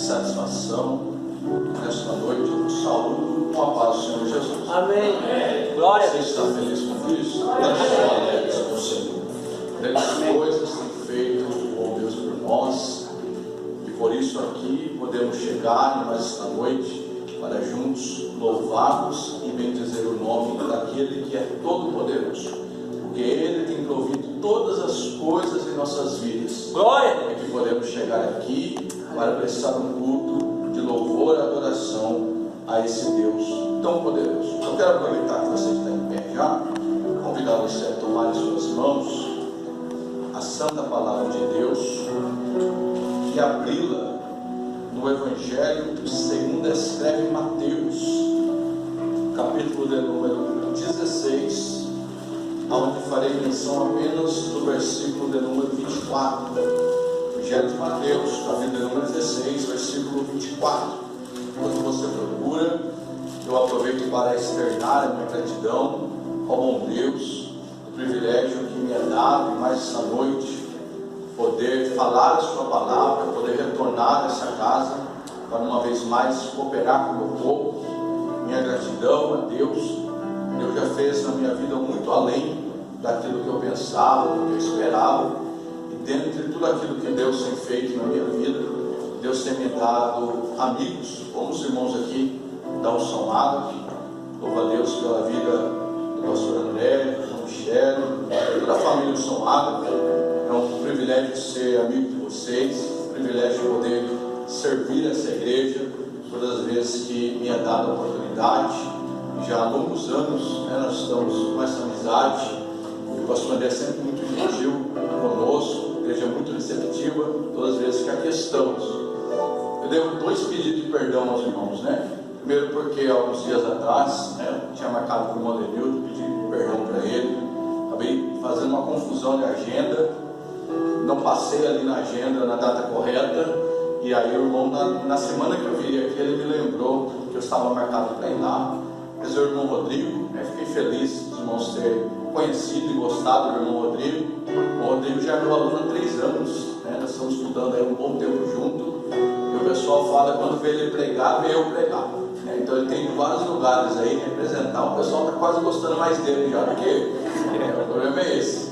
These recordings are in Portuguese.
satisfação nesta noite. Eu saúdo com a paz do Senhor Jesus. Amém. Glória a Você Deus. está feliz com Cristo? Quantos estão alegres com o Senhor? Grandes coisas tem feito com Deus por nós, e por isso aqui podemos chegar mais esta noite para juntos louvarmos e bendizer o nome daquele que é todo-poderoso, porque Ele tem provido todas as coisas em nossas vidas. Glória. E que podemos chegar aqui para prestar um culto de louvor e adoração a esse Deus tão poderoso. Eu quero aproveitar que você está em pé já, convidar você a tomar em suas mãos a santa palavra de Deus e abri-la no Evangelho segundo escreve Mateus, capítulo de número 16, onde farei menção apenas do versículo de número 24. Evangelho de Mateus, capítulo de número 16, versículo 24. Quando você procura, eu aproveito para externar a minha gratidão ao bom Deus, o privilégio que me é dado mais esta noite, poder falar a sua palavra, poder retornar a essa casa, para uma vez mais cooperar com o meu povo. Minha gratidão a Deus. Deus já fez na minha vida muito além daquilo que eu pensava, do que eu esperava, e dentro de tudo aquilo que Deus tem feito na minha vida, Deus tem me dado amigos, como os irmãos aqui da Unção Ágape. Louvo a Deus pela vida do pastor André, do Michele, toda a família do Unção Ágape. É um privilégio ser amigo de vocês, um privilégio poder servir essa igreja todas as vezes que me é dada a oportunidade. Já há longos anos, nós estamos com essa amizade, e o pastor André é sempre muito gentil conosco, a igreja é muito receptiva todas as vezes que aqui estamos. Eu devo 2 pedidos de perdão aos irmãos, Primeiro porque alguns dias atrás, eu tinha marcado com o irmão Denildo, pedi perdão para ele, acabei fazendo uma confusão de agenda, não passei ali na agenda na data correta, e aí o irmão, na semana que eu vi aqui, ele me lembrou que eu estava marcado para ir lá. Mas o irmão Rodrigo, fiquei feliz dos irmãos terem conhecido e gostado do irmão Rodrigo. O Rodrigo já é meu aluno há 3 anos, nós estamos estudando aí um bom tempo junto, e o pessoal fala que quando vê ele pregar, vê eu pregar. Então ele tem vários lugares aí representar, o pessoal está quase gostando mais dele já do que eu. O problema é esse.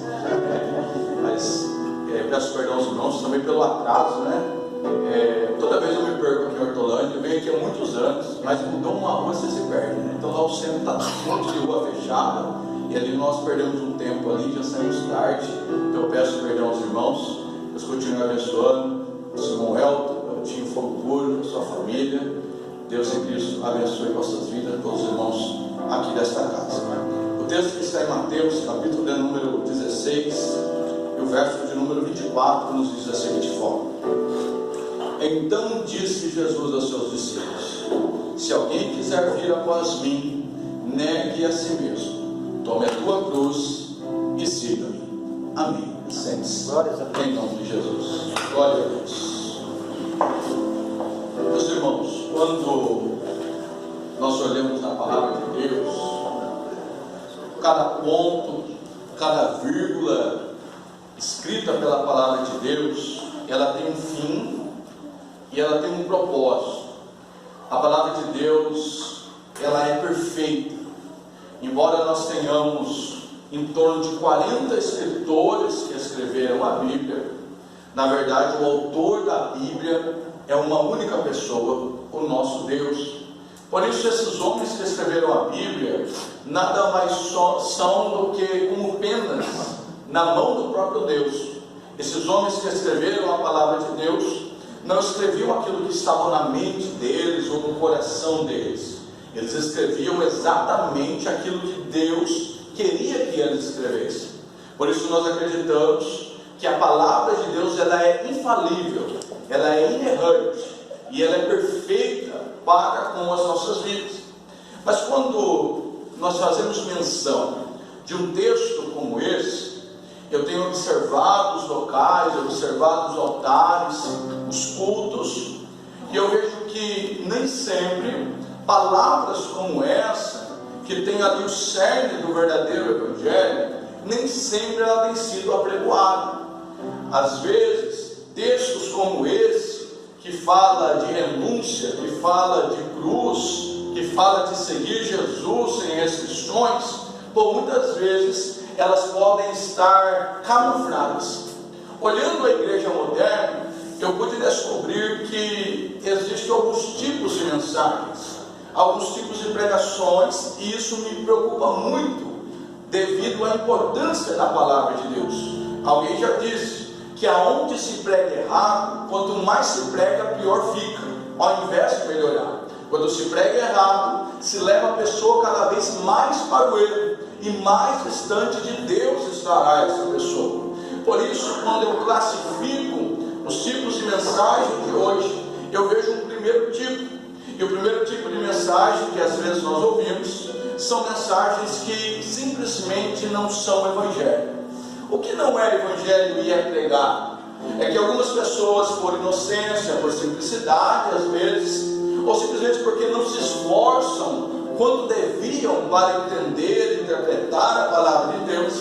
Mas peço perdão aos irmãos também pelo atraso, toda vez eu me perco aqui em Hortolândia, eu venho aqui há muitos anos, mas mudou uma rua, você se perde, Então lá o centro está um monte de rua fechada, e ali nós perdemos um tempo ali, já saímos tarde. Então eu peço perdão aos irmãos, Deus continue abençoando o irmão Elton, o Tim Fogo Puro, a sua família. Deus em Cristo abençoe vossas vidas, todos os irmãos aqui desta casa. O texto que está em Mateus, capítulo de número 16, e o verso de número 24, nos diz da seguinte forma: Então disse Jesus aos seus discípulos: Se alguém quiser vir após mim, negue a si mesmo, tome a tua cruz e siga-me. Amém. Sente-se. Em nome de Jesus. Glória a Deus. Meus irmãos, quando nós olhamos na palavra de Deus, cada ponto, cada vírgula escrita pela palavra de Deus, ela tem um fim e ela tem um propósito. A palavra de Deus, ela é perfeita. Embora nós tenhamos em torno de 40 escritores que escreveram a Bíblia, na verdade o autor da Bíblia é uma única pessoa, o nosso Deus. Por isso esses homens que escreveram a Bíblia nada mais são do que como penas na mão do próprio Deus. Esses homens que escreveram a palavra de Deus não escreviam aquilo que estava na mente deles ou no coração deles. Eles escreviam exatamente aquilo que Deus queria que eles escrevessem. Por isso nós acreditamos que a palavra de Deus, ela é infalível, ela é inerrante e ela é perfeita para com as nossas vidas. Mas quando nós fazemos menção de um texto como esse, eu tenho observado os locais, observado os altares, os cultos, e eu vejo que nem sempre palavras como essa, que tem ali o cerne do verdadeiro Evangelho, nem sempre ela tem sido apregoada. Às vezes, textos como esse, que fala de renúncia, que fala de cruz, que fala de seguir Jesus sem restrições, por muitas vezes elas podem estar camufladas. Olhando a igreja moderna, eu pude descobrir que existem alguns tipos de mensagens, alguns tipos de pregações, e isso me preocupa muito, devido à importância da palavra de Deus. Alguém já disse que aonde se prega errado, quanto mais se prega, pior fica, ao invés de melhorar. Quando se prega errado, se leva a pessoa cada vez mais para o erro, e mais distante de Deus estará essa pessoa. Por isso, quando eu classifico os tipos de mensagem de hoje, eu vejo um primeiro tipo. E o primeiro tipo de mensagem que às vezes nós ouvimos são mensagens que simplesmente não são evangelho. O que não é evangelho e é pregado? É que algumas pessoas, por inocência, por simplicidade às vezes, ou simplesmente porque não se esforçam quanto deviam para entender e interpretar a palavra de Deus,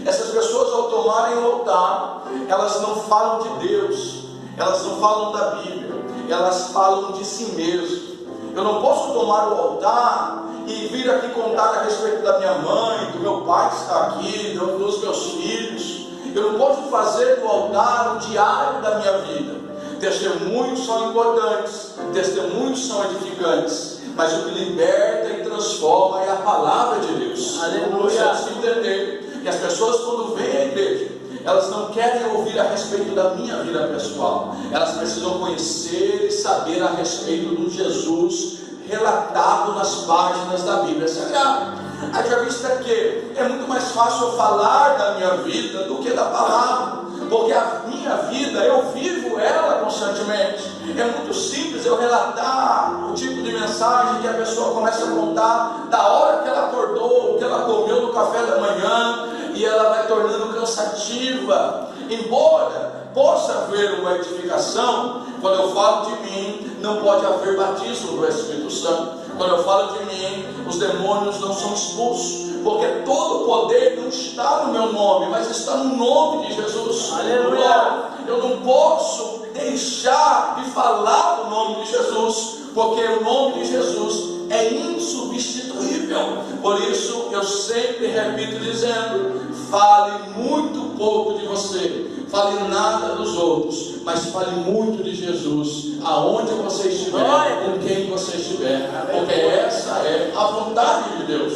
essas pessoas, ao tomarem o altar, elas não falam de Deus, elas não falam da Bíblia, elas falam de si mesmo. Eu não posso tomar o altar e vir aqui contar a respeito da minha mãe, do meu pai que está aqui, dos meus filhos. Eu não posso fazer do altar o diário da minha vida. Testemunhos são importantes, testemunhos são edificantes, mas o que liberta e transforma é a palavra de Deus. Aleluia! Você entender que as pessoas, quando vêm à igreja, elas não querem ouvir a respeito da minha vida pessoal, elas precisam conhecer e saber a respeito do Jesus relatado nas páginas da Bíblia Sagrada. Haja vista que é muito mais fácil eu falar da minha vida do que da palavra, porque a minha vida, eu vivo ela constantemente. É muito simples eu relatar o tipo de mensagem que a pessoa começa a contar da hora que ela acordou, o que ela comeu no café da manhã, e ela vai tornando cansativa. Embora possa haver uma edificação, quando eu falo de mim, não pode haver batismo do Espírito Santo. Quando eu falo de mim, os demônios não são expulsos, porque todo o poder não está no meu nome, mas está no nome de Jesus. Aleluia! Eu não posso deixar de falar do nome de Jesus, porque o nome de Jesus é insubstituível. Por isso eu sempre repito dizendo: fale muito pouco de você, fale nada dos outros, mas fale muito de Jesus, aonde você estiver, com quem você estiver, porque essa é a vontade de Deus.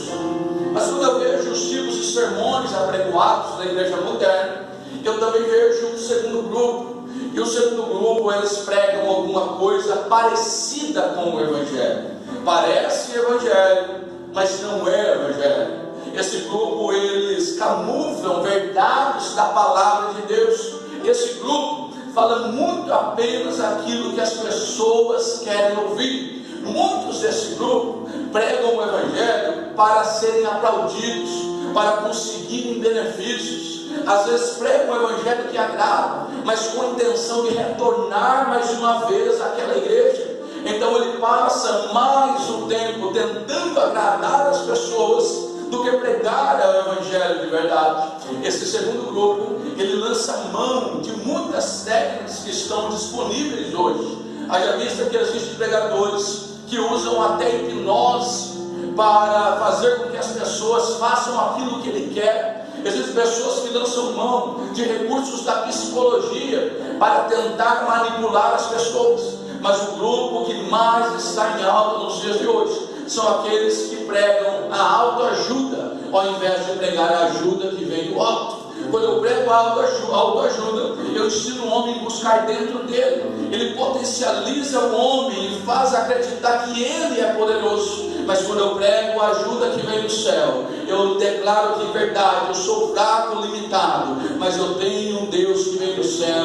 Mas quando eu vejo os tipos de sermões apregoados da igreja moderna, eu também vejo um segundo grupo. E o segundo grupo, eles pregam alguma coisa parecida com o evangelho. Parece evangelho, mas não é evangelho. Esse grupo, eles camuflam verdades da palavra de Deus. Esse grupo fala muito apenas aquilo que as pessoas querem ouvir. Muitos desse grupo pregam o evangelho para serem aplaudidos, para conseguirem benefícios. Às vezes pregam o evangelho que agrada, mas com a intenção de retornar mais uma vez àquela igreja. Então ele passa mais um tempo tentando agradar as pessoas do que pregar o evangelho de verdade. Esse segundo grupo, ele lança mão de muitas técnicas que estão disponíveis hoje. Haja vista que existem pregadores que usam até hipnose para fazer com que as pessoas façam aquilo que ele quer. Existem pessoas que lançam mão de recursos da psicologia para tentar manipular as pessoas. Mas o grupo que mais está em alta nos dias de hoje são aqueles que pregam a autoajuda, ao invés de pregar a ajuda que vem do alto. Quando eu prego a autoajuda, eu ensino o homem a buscar dentro dele. Ele potencializa o homem e faz acreditar que ele é poderoso. Mas quando eu prego a ajuda que vem do céu, eu declaro que verdade, eu sou fraco, limitado, mas eu tenho um Deus que vem do céu.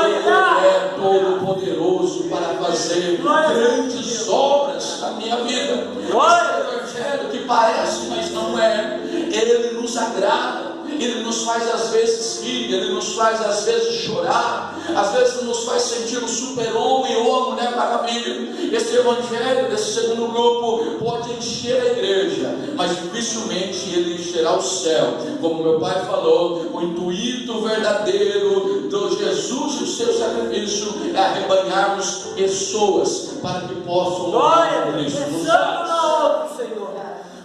Ele é todo poderoso para fazer grandes obras na minha vida. Esse evangelho que parece, mas não é, ele nos agrada. Ele nos faz às vezes rir, ele nos faz às vezes chorar, às vezes nos faz sentir um super-homem ou a mulher maravilha. Esse evangelho desse segundo grupo pode encher a igreja, mas dificilmente ele encherá o céu. Como meu pai falou, o intuito verdadeiro do Jesus e o seu sacrifício serviço é arrebanharmos pessoas para que possam orar com Cristo nos lares.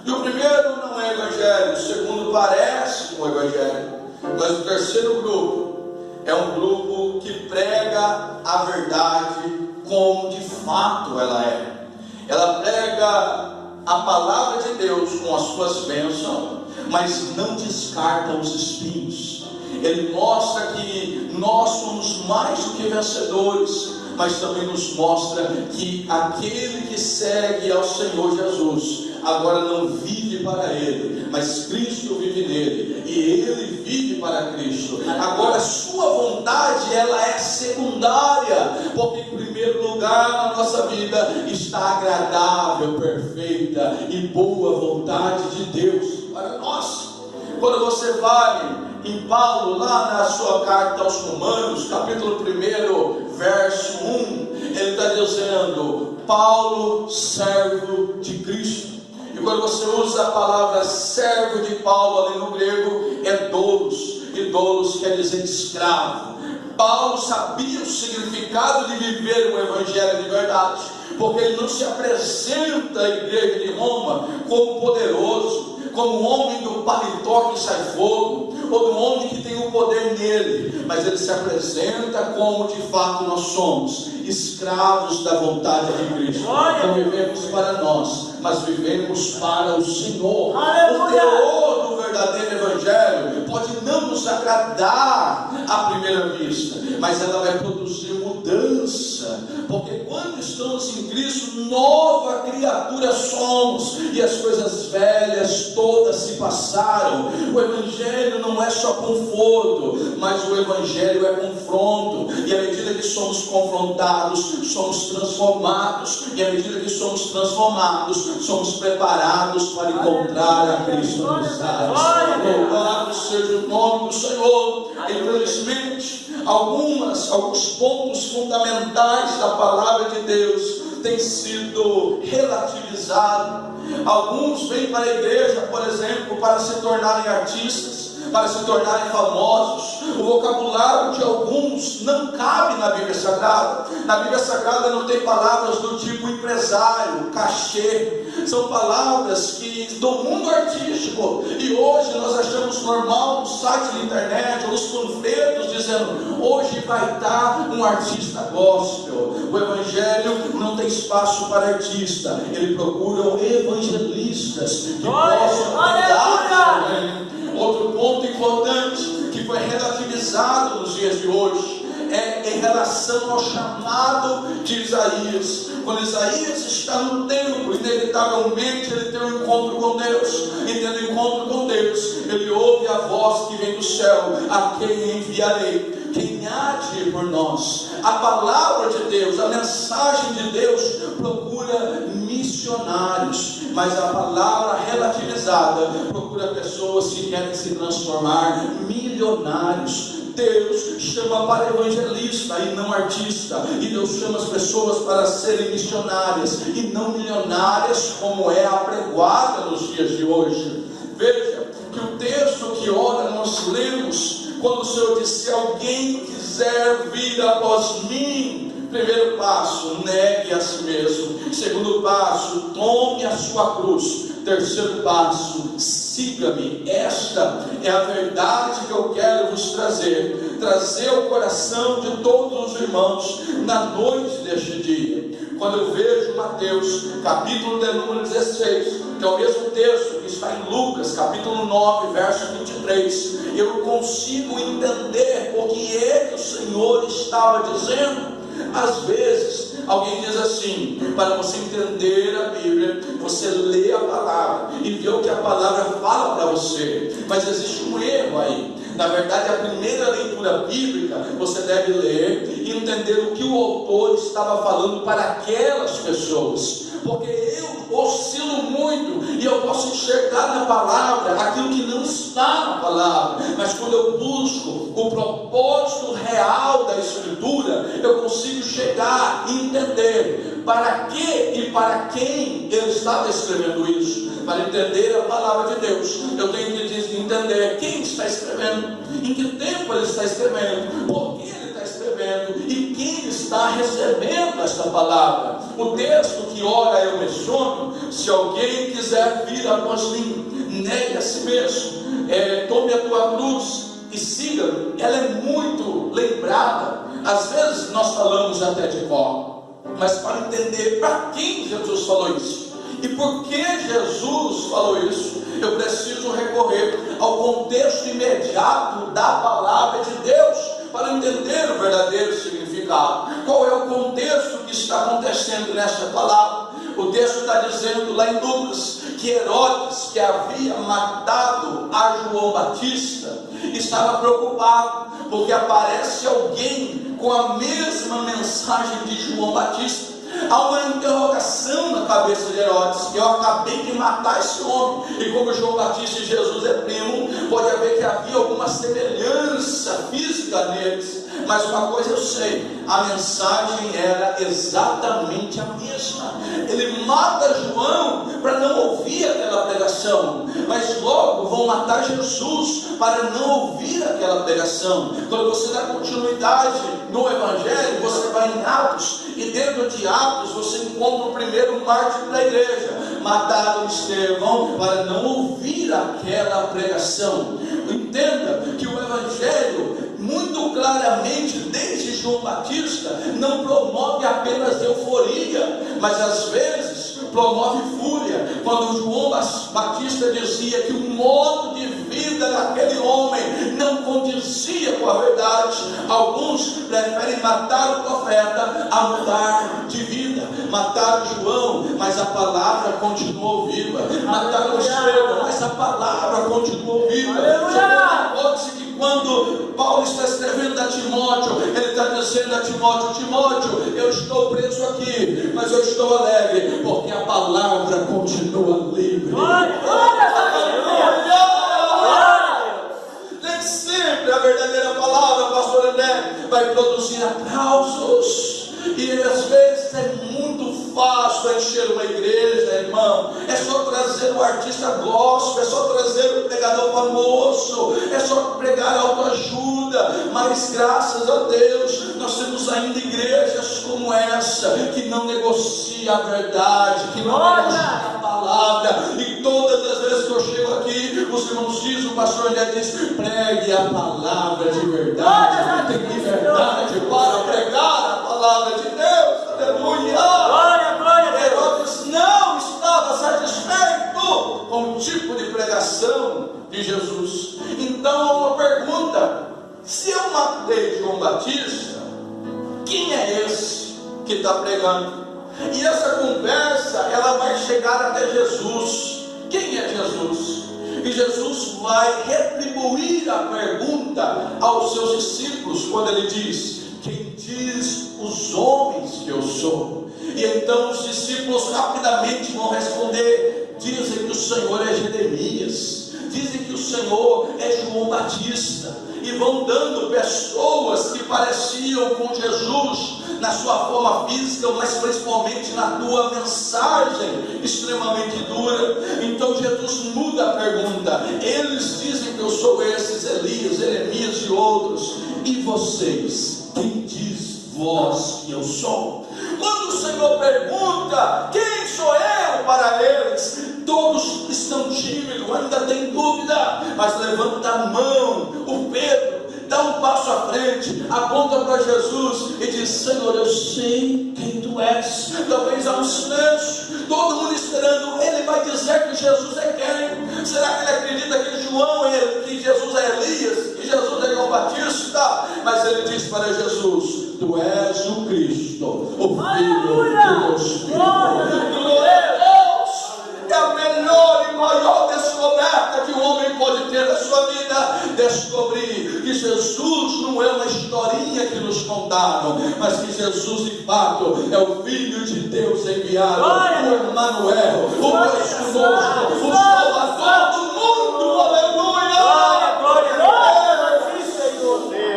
E o primeiro não é evangelho, o segundo parece um evangelho, mas o terceiro grupo é um grupo que prega a verdade como de fato ela é. Ela prega a palavra de Deus com as suas bênçãos, mas não descarta os espinhos. Ele mostra que nós somos mais do que vencedores, mas também nos mostra que aquele que segue ao Senhor Jesus agora não vive para ele, mas Cristo vive nele, e ele vive para Cristo. Agora a sua vontade, ela é secundária, porque em primeiro lugar na nossa vida está a agradável, perfeita e boa vontade de Deus para nós. Quando você vai em Paulo, lá na sua carta aos Romanos, capítulo 1, verso 1, ele está dizendo: Paulo, servo de Cristo. E quando você usa a palavra servo de Paulo ali no grego, é doulos, e doulos quer dizer escravo. Paulo sabia o significado de viver o evangelho de verdade, porque ele não se apresenta à igreja de Roma como poderoso, como o homem do paletó que sai fogo, ou do homem que tem o poder nele, mas ele se apresenta como de fato nós somos, escravos da vontade de Cristo. Não vivemos para nós, mas vivemos para o Senhor. O teor do verdadeiro evangelho pode não nos agradar à primeira vista, mas ela vai produzir mudança, porque quando estamos em Cristo, nova criatura somos, e as coisas velhas todas se passaram. O evangelho não é só conforto, mas o evangelho é confronto, e à medida que somos confrontados, somos transformados, e à medida que somos transformados, somos preparados para encontrar a Cristo nos ares. Louvado seja o nome do Senhor. Infelizmente, alguns pontos fundamentais da palavra de Deus têm sido relativizados. Alguns vêm para a igreja, por exemplo, para se tornarem artistas, para se tornarem famosos. O vocabulário de alguns não cabe na Bíblia Sagrada. Na Bíblia Sagrada não tem palavras do tipo empresário, cachê. São palavras do mundo artístico, e hoje nós achamos normal no site da internet, nos panfletos dizendo: hoje vai estar um artista gospel. O evangelho não tem espaço para artista, ele procura evangelistas que possam cuidar também. Outro ponto importante que foi relativizado nos dias de hoje é em relação ao chamado de Isaías. Quando Isaías está no templo, inevitavelmente ele tem um encontro com Deus, e tendo um encontro com Deus, ele ouve a voz que vem do céu: a quem enviarei? Quem há de ir por nós? A palavra de Deus, a mensagem de Deus procura missionários, mas a palavra relativizada procura pessoas que querem se transformar milionários. Deus chama para evangelista e não artista, e Deus chama as pessoas para serem missionárias e não milionárias, como é apregoada nos dias de hoje. Veja que o texto que ora nós lemos, quando o Senhor disse: alguém quiser vir após mim, primeiro passo, negue a si mesmo. Segundo passo, tome a sua cruz. Terceiro passo, siga-me. Esta é a verdade que eu quero vos trazer ao coração de todos os irmãos na noite deste dia. Quando eu vejo Mateus, capítulo de número 16, que é o mesmo texto que está em Lucas, capítulo 9, verso 23, eu consigo entender o que é que o Senhor estava dizendo. Às vezes, alguém diz assim: para você entender a Bíblia, você lê a palavra e vê o que a palavra fala para você. Mas existe um erro aí. Na verdade, a primeira leitura bíblica você deve ler e entender o que o autor estava falando para aquelas pessoas. Porque eu oscilo muito e eu posso enxergar na palavra aquilo que não está na palavra, mas quando eu busco o propósito real da Escritura, eu consigo chegar e entender para que e para quem ele estava escrevendo isso. Para entender a palavra de Deus, eu tenho que entender quem está escrevendo, em que tempo ele está escrevendo, por que ele está escrevendo e e quem está recebendo esta palavra. O texto que ora eu menciono: se alguém quiser vir após mim, negue a si mesmo, tome a tua cruz e siga-me. Ela é muito lembrada, às vezes nós falamos até de cor, mas para entender para quem Jesus falou isso e por que Jesus falou isso, eu preciso recorrer ao contexto imediato da palavra de Deus para entender o verdadeiro significado. Qual é o contexto que está acontecendo nesta palavra? O texto está dizendo lá em Lucas que Herodes, que havia matado a João Batista, estava preocupado porque aparece alguém com a mesma mensagem de João Batista. Há uma interrogação na cabeça de Herodes: eu acabei de matar esse homem, e como João Batista e Jesus é primo, pode haver que havia alguma semelhança física neles. Mas uma coisa eu sei: a mensagem era exatamente a mesma. Ele mata João para não ouvir aquela pregação, mas logo vão matar Jesus para não ouvir aquela pregação. Quando você dá continuidade no Evangelho, você vai em Atos, e dentro de Atos você encontra o primeiro mártir da igreja. Mataram Estevão para não ouvir aquela pregação. Entenda que o Evangelho, muito claramente, desde João Batista, não promove apenas euforia, mas às vezes promove fúria. Quando João Batista dizia que o modo de vida daquele homem não condizia com a verdade, alguns preferem matar o profeta a mudar de vida. Mataram João, mas a palavra continuou viva. Mataram Estevão, mas a palavra continuou viva. Pode-se que quando Paulo está escrevendo a Timóteo, ele está dizendo a Timóteo: Timóteo, eu estou preso aqui, mas eu estou alegre, porque a palavra continua livre. Nem sempre a verdadeira palavra, pastor André, vai produzir aplausos. E às vezes é muito fácil encher uma igreja, irmão. É só trazer o artista gospel, é só trazer o pregador famoso, é só pregar autoajuda. Mas graças a Deus, nós temos ainda igrejas como essa, que não negocia a verdade, que não negocia a palavra. E todas as vezes que eu chego aqui, os irmãos dizem, o pastor André diz: pregue a palavra de verdade. Tem liberdade para pregar a palavra de Deus. Aleluia. Glória, glória. Herodes não estava satisfeito com o tipo de pregação de Jesus. Então, uma pergunta: se eu matei João Batista, quem é esse que está pregando? E essa conversa, ela vai chegar até Jesus. Quem é Jesus? E Jesus vai retribuir a pergunta aos seus discípulos quando ele diz: quem diz os homens que eu sou? E então os discípulos rapidamente vão responder: dizem que o Senhor é Jeremias, dizem que o Senhor é João Batista. E vão dando pessoas que pareciam com Jesus na sua forma física, mas principalmente na tua mensagem extremamente dura. Então Jesus muda a pergunta: eles dizem que eu sou esses, Elias, Jeremias e outros, e vocês, quem diz vós que eu sou? Quando o Senhor pergunta quem sou eu para eles, todos estão tímidos, ainda tem dúvida, mas levanta a mão. O Pedro dá um passo à frente, aponta para Jesus e diz: Senhor, eu sei quem tu és. Talvez há um silêncio, todo mundo esperando. Ele vai dizer que Jesus é quem? Será que ele acredita que Jesus é Elias, que Jesus é João Batista? Mas ele diz para Jesus: tu és o Cristo, o Filho de Deus vivo. Glória a Deus! É a melhor e maior descoberta que o homem pode ter na sua vida: descobrir que Jesus não é uma historinha que nos contaram, mas que Jesus de fato é o Filho de Deus enviado, o Emmanuel, o Deus conosco, o Salvador do mundo. Aleluia!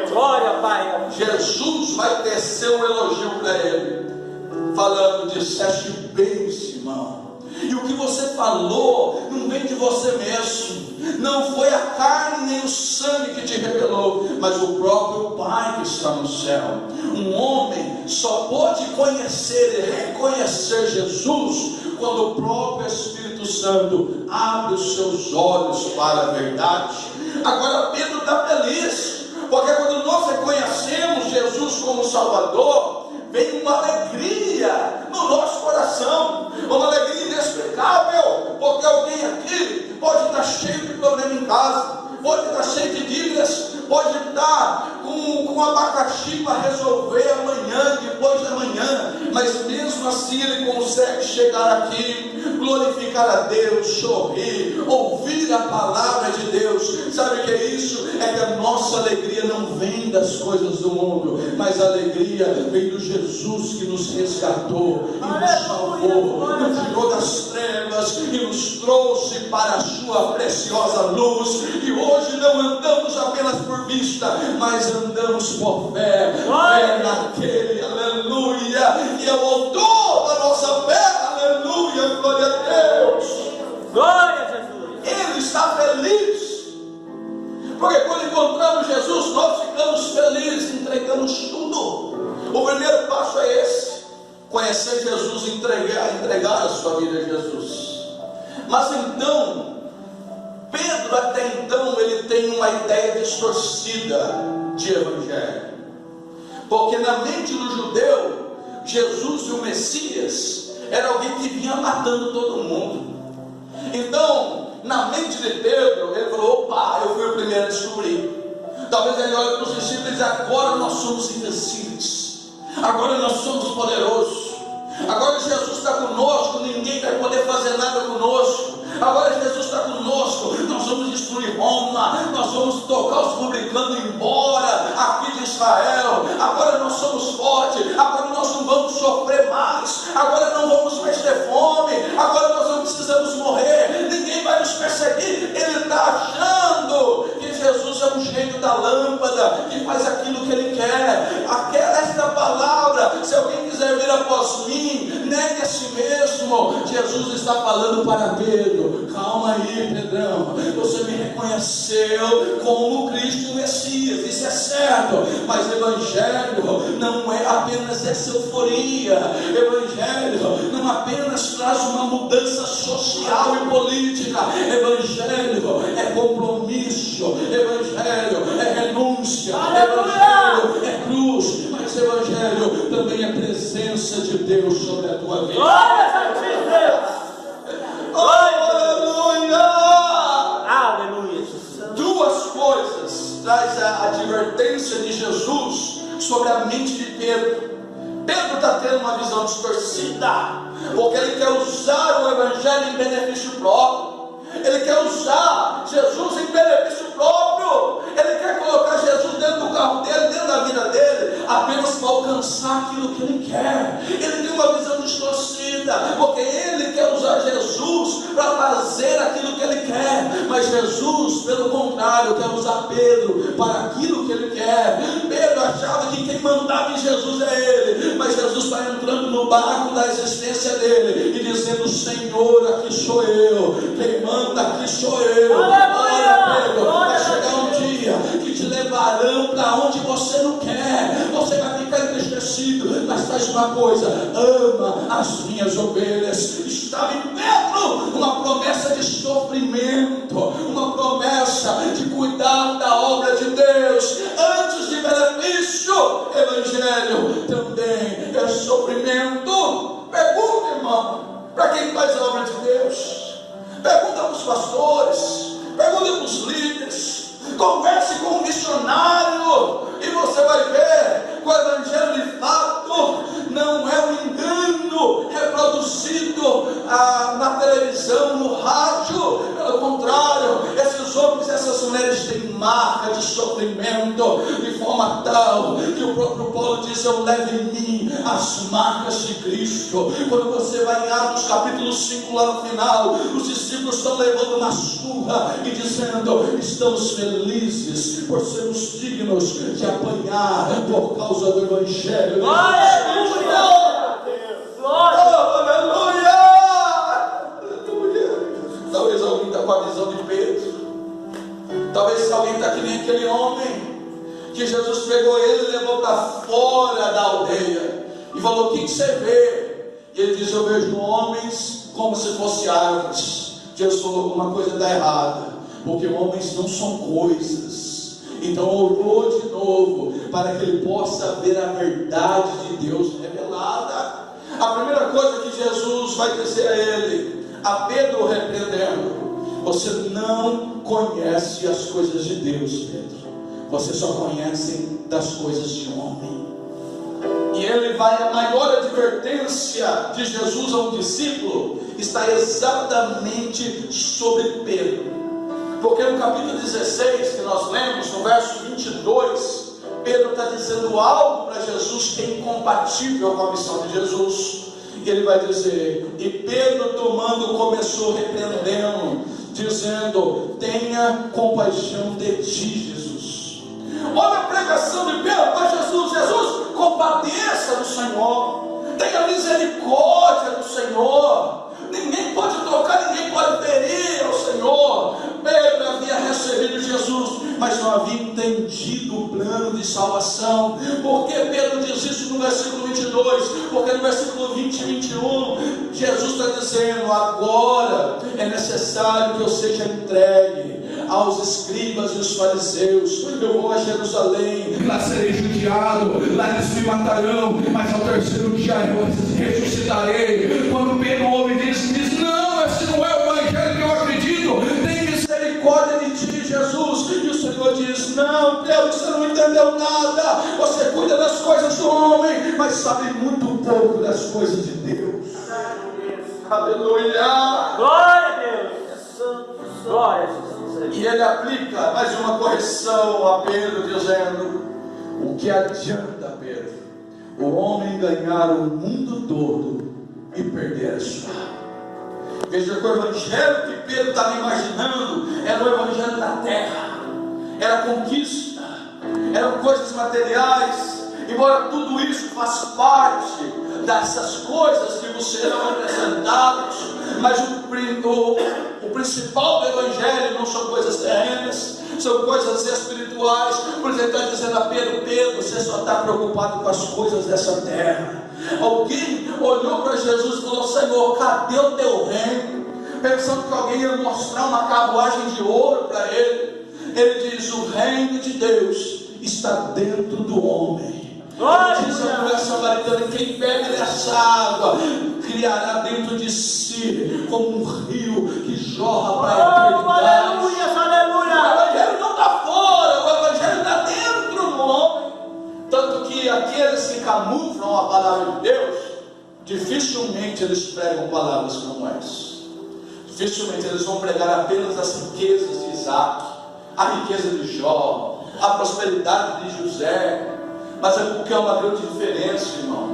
Glória, Pai. Jesus vai tecer um elogio para ele, falando: disseste bem, Simão. E o que você falou não vem de você mesmo, Não foi a carne nem o sangue que te revelou, mas o próprio Pai que está no céu. Um homem só pode conhecer e reconhecer Jesus quando o próprio Espírito Santo abre os seus olhos para a verdade. Agora Pedro está feliz, porque quando nós reconhecemos Jesus como Salvador, vem uma alegria no nosso coração, uma alegria inexplicável, porque alguém aqui pode estar cheio de problema em casa, pode estar cheio de dívidas, pode estar com abacaxi para resolver amanhã, depois de amanhã, mas mesmo assim ele consegue chegar aqui, glorificar a Deus, sorrir, ouvir a palavra de Deus. Sabe o que é isso? É que a nossa alegria não vem das coisas do mundo, mas a alegria vem do Jesus que nos resgatou e nos salvou, nos tirou das trevas e nos trouxe para a sua preciosa luz. E hoje não andamos apenas por vista, mas andamos por fé. Fé naquele, aleluia, que é o autor da nossa fé, aleluia, glória a Deus. Glória a Jesus. Ele está feliz, porque quando encontramos Jesus, nós ficamos felizes, entregamos tudo. O primeiro passo é esse: conhecer Jesus, entregar a sua vida a Jesus. Mas então, Pedro até então ele tem uma ideia distorcida de evangelho, porque na mente do judeu, Jesus e o Messias era alguém que vinha matando todo mundo. Então, na mente de Pedro, ele falou: opa, eu fui o primeiro a descobrir. Talvez ele olhe para os discípulos e diz: agora nós somos invencíveis, agora nós somos poderosos, agora Jesus está conosco, ninguém vai poder fazer nada conosco. Agora Jesus está conosco, nós vamos destruir Roma, nós vamos tocar os publicanos embora aqui de Israel. Agora nós somos fortes, agora nós não vamos sofrer mais, agora não vamos mais ter fome, agora nós não precisamos morrer, ninguém vai nos perseguir. Ele está achando que Jesus é um gênio da lâmpada, que faz aquilo que ele quer. Esta palavra: se alguém quiser vir após mim, negue a si mesmo. Jesus está falando para Pedro: calma aí, Pedrão, você me reconheceu como Cristo Messias, isso é certo, mas evangelho não é apenas essa euforia. Evangelho não apenas traz uma mudança social e política. Evangelho é compromisso, evangelho é renúncia, evangelho é cruz, mas evangelho também é presença de Deus sobre a tua vida. Glória a Deus. Aleluia! Aleluia. Duas coisas traz a advertência de Jesus sobre a mente de Pedro. Pedro está tendo uma visão distorcida, porque ele quer usar o evangelho em benefício próprio. Ele quer usar Jesus em benefício próprio. Ele quer colocar Jesus dentro do carro dele, dentro da vida dele, apenas para alcançar aquilo que ele quer. Ele tem uma visão distorcida, porque ele quer usar Jesus para fazer aquilo que ele quer. Mas Jesus, pelo contrário, quer usar Pedro para aquilo que ele quer. Pedro achava que quem mandava em Jesus é ele, mas Jesus está entrando no barco da existência dele e dizendo: Senhor, aqui sou eu, quem manda aqui sou eu. Olha, Pedro, vai chegar um dia que te levarão para onde você não quer, você vai ficar entristecido, mas faz uma coisa: ama as minhas ovelhas. Estava em Pedro uma promessa de sofrimento, uma promessa de cuidar da obra de Deus antes de benefício. Evangelho também é sofrimento. Pergunta, irmão, para quem faz a obra de Deus. Pergunta para os pastores, pergunta para os líderes, converse com um missionário e você vai ver que o evangelho de fato não é um engano reproduzido na televisão, no rádio. Pelo contrário, esses homens e essas mulheres têm marca de sofrimento, de forma tal que o próprio Paulo diz: eu levo em mim as marcas de Cristo. Quando você vai em Atos capítulo 5, lá no final, os discípulos estão levando uma surra e dizendo: estamos felizes por sermos dignos de apanhar por causa do evangelho. Aleluia! Aleluia! Talvez alguém está com a visão de Pedro. Talvez alguém está que nem aquele homem que Jesus pegou ele e levou para fora da aldeia e falou: o que você vê? E ele diz: eu vejo homens como se fossem árvores. Jesus falou: alguma coisa está errada, porque homens não são coisas. Então orou de novo para que ele possa ver a verdade de Deus revelada. A primeira coisa que Jesus vai dizer a ele, a Pedro repreendendo: você não conhece as coisas de Deus, Pedro. Você só conhece das coisas de homem. E ele vai, a maior advertência de Jesus a um discípulo está exatamente sobre Pedro. Porque no capítulo 16 que nós lemos, no verso 22, Pedro está dizendo algo para Jesus que é incompatível com a missão de Jesus. E ele vai dizer: e Pedro tomando começou repreendendo, dizendo: tenha compaixão de ti, Jesus. Olha a pregação de Pedro para Jesus: Jesus, compadeça do Senhor, tenha misericórdia do Senhor. Ninguém pode tocar, ninguém pode ferir ao Senhor. Pedro havia recebido Jesus, mas não havia entendido o plano de salvação. Por que Pedro diz isso no versículo 22? Porque no versículo 20 e 21 Jesus está dizendo: agora é necessário que eu seja entregue aos escribas e os fariseus. Eu vou a Jerusalém, lá serei judiado, lá eles me matarão, mas ao terceiro dia eu ressuscitarei. Quando Pedro ouve isso, diz: não, esse não é o evangelho que eu acredito. Tem misericórdia de ti, Jesus. E o Senhor diz: não, Pedro, você não entendeu nada. Você cuida das coisas do homem, mas sabe muito pouco das coisas de Deus. Aleluia. Glória a Deus. Glória a Jesus. E ele aplica mais uma correção a Pedro, dizendo: o que adianta, Pedro, o homem ganhar o mundo todo e perder a sua alma? Veja que o evangelho que Pedro estava imaginando era o evangelho da terra, era conquista, eram coisas materiais. Embora tudo isso faz parte dessas coisas que vos serão apresentados, mas o principal do evangelho não são coisas terrenas, são coisas espirituais. Por isso ele está dizendo a Pedro: Pedro, você só está preocupado com as coisas dessa terra. Alguém olhou para Jesus e falou: Senhor, cadê o teu reino? Pensando que alguém ia mostrar uma carruagem de ouro para ele. Ele diz: o reino de Deus está dentro do homem. Diz a mulher samaritana: quem bebe dessa água criará dentro de si como um rio que jorra para a eternidade. Aleluia, aleluia. O evangelho não está fora, o evangelho está dentro do homem. Tanto que aqueles que camuflam a palavra de Deus, dificilmente eles pregam palavras como essa. Dificilmente eles vão pregar apenas as riquezas de Isaac, a riqueza de Jó, a prosperidade de José. Mas é porque há uma grande diferença, irmão.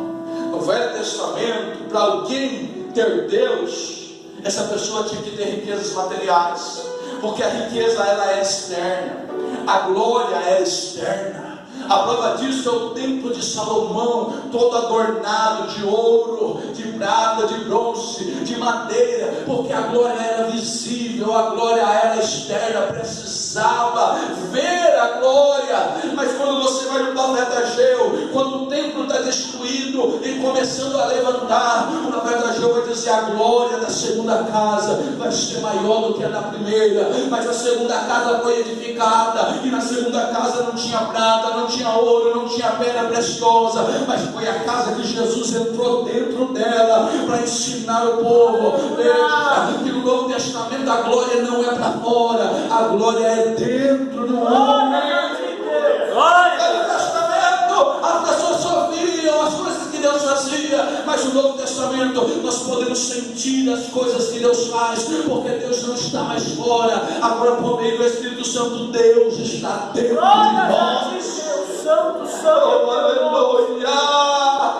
No Velho Testamento, para alguém ter Deus, essa pessoa tinha que ter riquezas materiais, porque a riqueza ela é externa, a glória é externa. A prova disso é o templo de Salomão, todo adornado de ouro, de prata, de bronze, de madeira, porque a glória era visível, a glória era externa, precisava ver a glória. Mas quando você vai no profeta Ageu, quando o templo está destruído e começando a levantar, o profeta Ageu vai dizer: a glória da segunda casa vai ser maior do que a da primeira. Mas a segunda casa foi edificada, e na segunda casa não tinha prata, não tinha ouro, não tinha pedra preciosa, mas foi a casa que Jesus entrou dentro dela para ensinar o povo. Veja que no Novo Testamento a glória não é para fora, a glória é dentro do homem. No Velho Testamento as pessoas só viam as coisas que Deus fazia, mas no Novo Testamento nós podemos sentir as coisas que Deus faz, porque Deus não está mais fora. Agora, por meio do Espírito Santo, Deus está dentro de nós. Santo, santo, aleluia.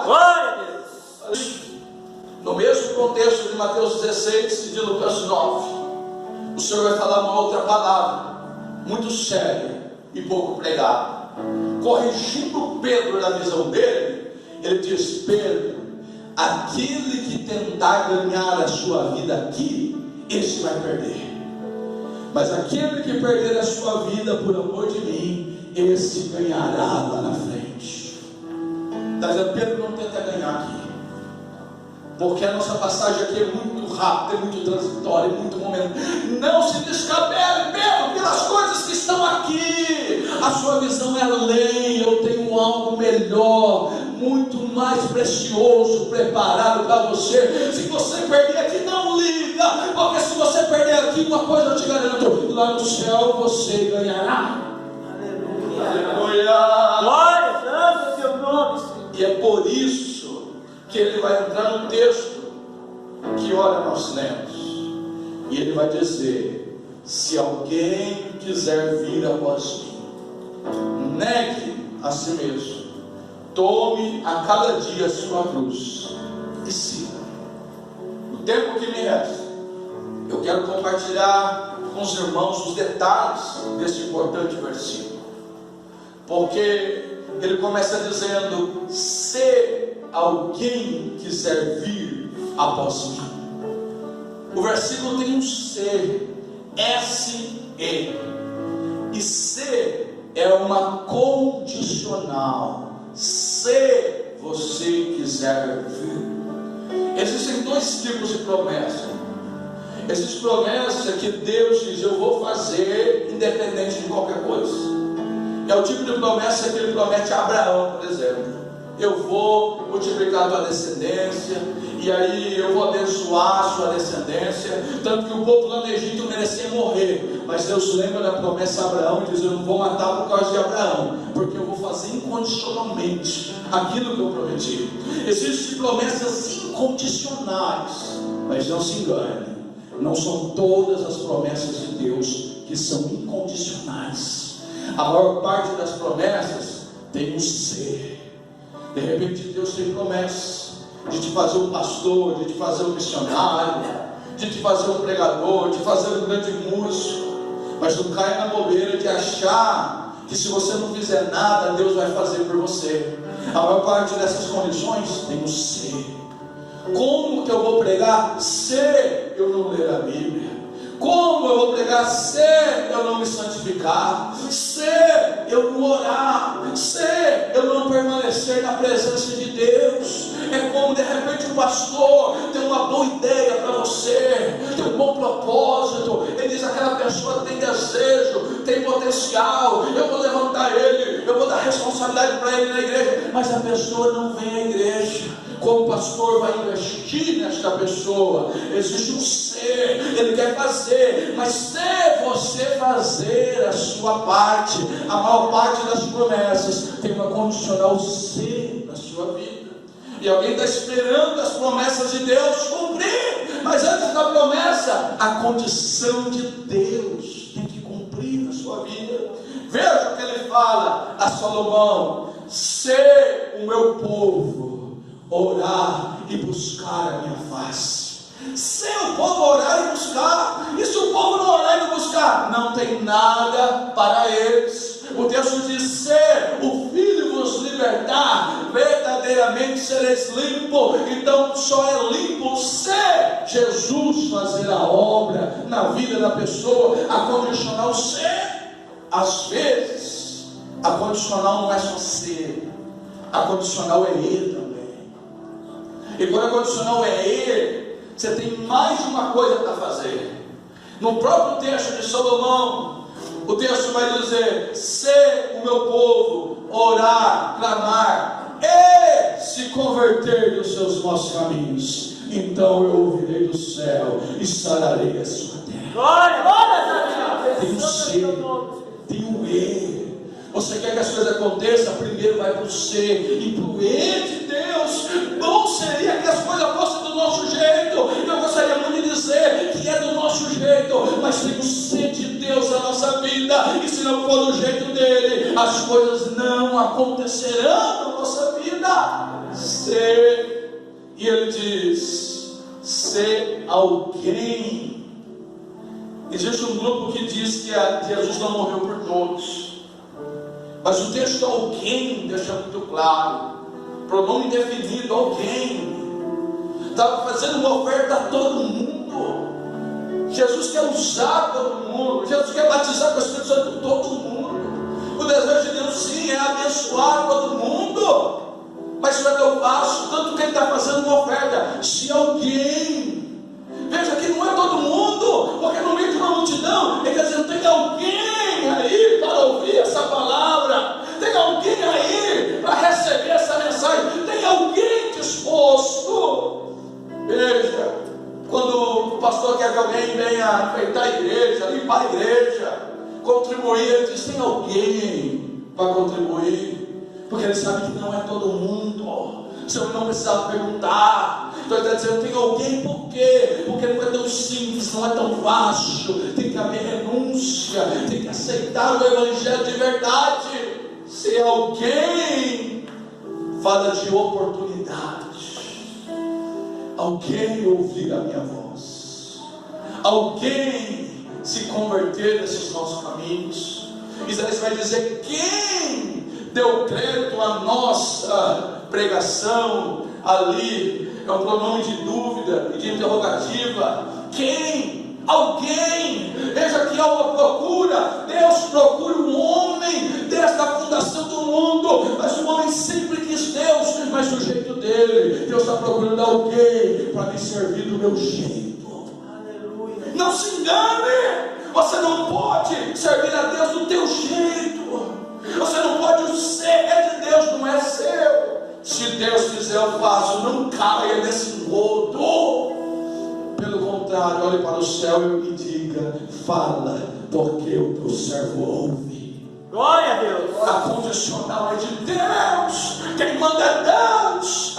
Glória a Deus. No mesmo contexto de Mateus 16 e de Lucas 9, o Senhor vai falar uma outra palavra muito séria e pouco pregada, corrigindo Pedro na visão dele. Ele diz: Pedro, aquele que tentar ganhar a sua vida aqui, esse vai perder. Mas aquele que perder a sua vida por amor de mim, esse ganhará lá na frente. Está dizendo, Pedro, não tenta ganhar aqui, porque a nossa passagem aqui é muito rápida, é muito transitória, é muito momento. Não se descabele, Pedro, pelas coisas que estão aqui. A sua visão é além. Eu tenho algo melhor, muito mais precioso preparado para você. Se você perder aqui, não liga, porque se você perder aqui, uma coisa eu te garanto: lá no céu você ganhará. Aleluia. Glória, santo é o seu nome, Senhor. E é por isso que ele vai entrar no texto que olha nós lemos, e ele vai dizer: se alguém quiser vir após mim, negue a si mesmo, tome a cada dia a sua cruz e siga. No tempo que me resta, eu quero compartilhar com os irmãos os detalhes desse importante versículo, porque ele começa dizendo: se alguém quiser vir após mim. O versículo tem um C, S-E, e C é uma condicional. Se você quiser vir. Existem dois tipos de promessa. Existe promessa que Deus diz: eu vou fazer independente de qualquer coisa. É o tipo de promessa que ele promete a Abraão, por exemplo: eu vou multiplicar a tua descendência, e aí eu vou abençoar a sua descendência. Tanto que o povo lá no Egito merecia morrer, mas Deus lembra da promessa a Abraão e diz: eu não vou matar por causa de Abraão, porque eu vou fazer incondicionalmente aquilo que eu prometi. Existem promessas incondicionais, mas não se engane, não são todas as promessas de Deus que são incondicionais. A maior parte das promessas tem um ser. De repente Deus tem promessas de te fazer um pastor, de te fazer um missionário, de te fazer um pregador, de te fazer um grande músico. Mas não cai na bobeira de achar que se você não fizer nada, Deus vai fazer por você. A maior parte dessas condições tem um ser. Como que eu vou pregar se eu não ler a Bíblia? Como eu vou pregar se eu não me santificar? Se eu não orar? Se eu não permanecer na presença de Deus? É como de repente o pastor tem uma boa ideia para você, tem um bom propósito. Ele diz: aquela pessoa tem desejo, tem potencial, eu vou levantar ele, eu vou dar responsabilidade para ele na igreja. Mas a pessoa não vem à igreja. Como o pastor vai investir nesta pessoa? Existe um ser, ele quer fazer, mas se você fazer a sua parte, a maior parte das promessas tem uma condicional ser na sua vida. E alguém está esperando as promessas de Deus cumprir, mas antes da promessa, a condição de Deus tem que cumprir na sua vida. Veja o que ele fala a Salomão: se o meu povo orar e buscar a minha face. Se o povo orar e buscar, e se o povo não orar e não buscar, não tem nada para eles. O texto diz: se o Filho vos libertar, verdadeiramente sereis limpo. Então só é limpo se Jesus fazer a obra na vida da pessoa. A condicional ser, às vezes, a condicional não é só ser, a condicional é ele também. E quando a condicional é ele, você tem mais de uma coisa para fazer. No próprio texto de Salomão, o texto vai dizer: se o meu povo orar, clamar e se converter dos seus maus caminhos, então eu ouvirei do céu e sararei a sua terra. Glória, glória, tem um ser, tem um E. Você quer que as coisas aconteçam? Primeiro vai para o ser e para o E de Deus. Bom seria que as coisas fossem do nosso jeito. Eu gostaria muito de dizer que é do nosso jeito, mas tem o ser de Deus na nossa vida. E se não for do jeito dele, as coisas não acontecerão na nossa vida. Ser. E ele diz: se alguém. Existe um grupo que diz que Jesus não morreu por todos. Mas o texto alguém deixa muito claro, pronome indefinido, alguém estava fazendo uma oferta a todo mundo. Jesus quer usar todo mundo. Jesus quer batizar com o Espírito Santo todo mundo. O desejo de Deus sim é abençoar todo mundo, mas isso não é tão fácil, tanto que Ele está fazendo uma oferta. Se alguém, veja que não é todo mundo, porque no meio de uma multidão, Ele está dizendo, tem alguém aí para ouvir essa palavra, tem alguém aí para receber essa mensagem, tem alguém disposto. Veja, quando o pastor quer que alguém venha enfeitar a igreja, limpar a igreja, contribuir, ele diz, tem alguém para contribuir, porque ele sabe que não é todo mundo. O Senhor não precisava perguntar. Então ele está dizendo, tem alguém, por quê? Porque não é tão simples, não é tão fácil. Tem que haver renúncia, tem que aceitar o Evangelho de verdade. Se alguém fala de oportunidade, alguém ouvir a minha voz, alguém se converter nesses nossos caminhos, Isaías vai dizer, quem deu crédito à nossa pregação? Ali é um pronome de dúvida e de interrogativa. Quem? Alguém. Veja que há uma procura. Deus procura um homem desde a fundação do mundo, mas o homem sempre quis Deus, mas do jeito dele. Deus está procurando alguém para me servir do meu jeito. Aleluia. Não se engane. Você não pode servir a Deus do teu jeito. Você não pode, o ser é de Deus, não é seu. Se Deus quiser eu faço, não caia nesse lodo. Pelo contrário, olhe para o céu e me diga, fala, porque o teu servo ouve. Glória a Deus. A condicional é de Deus, quem manda é Deus.